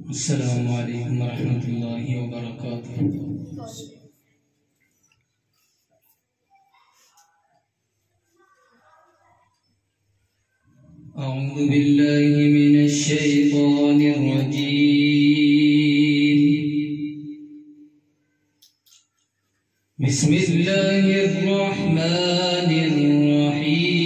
السلام عليكم ورحمة الله وبركاته. أعوذ بالله من الشيطان الرجيم. بسم الله الرحمن الرحيم.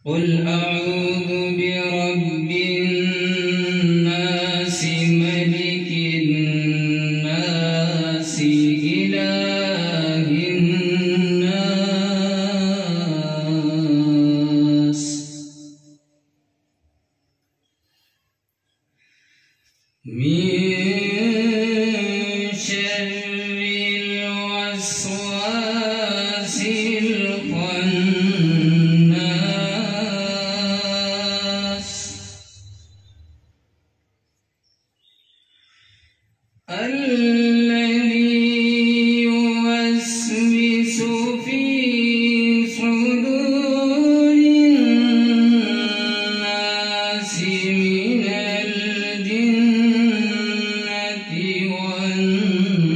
قل أعوذ برب الناس ملك الناس إله الناس من شر الوسواس الخناس الذي يوسوس في صدور الناس من الجنة والناس.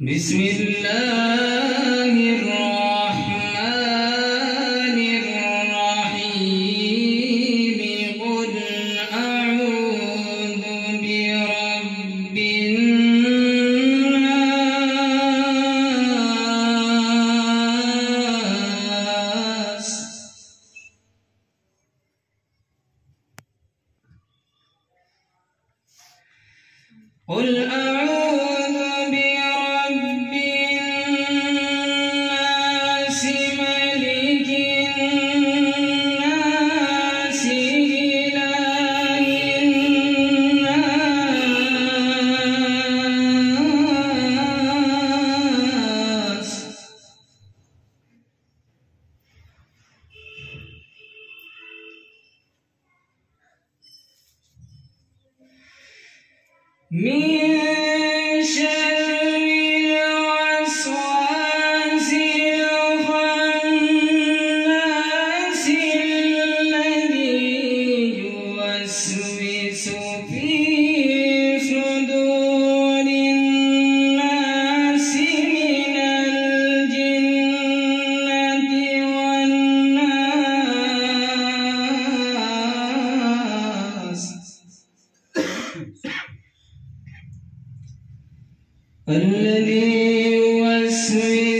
بسم الله الرحمن الرحيم. قل أعوذ برب الناس. قل أعوذ برب الناس ملك الناس إله الناس من شر الوسواس الخناس الذي يوسوس في صدور الناس من الجنة والناس. الذي يوسوس